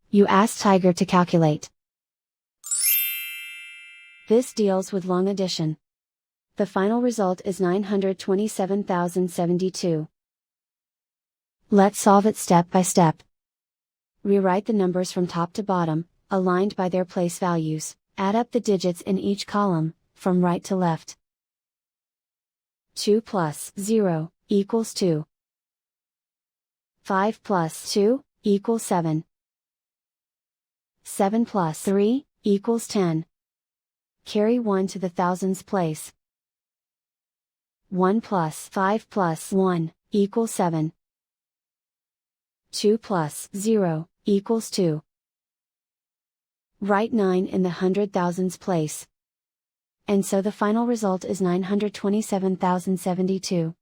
You ask Tiger to calculate. This deals with long addition. The final result is 927,072. Let's solve it step by step. Rewrite the numbers from top to bottom, aligned by their place values. Add up the digits in each column, from right to left. 2 plus 0 equals 2. 5 plus 2 equals 7. 7 plus 3 equals 10. Carry 1 to the thousands place. 1 plus 5 plus 1 equals 7. 2 plus 0 equals 2. Write 9 in the hundred thousands place. And so the final result is 927,072.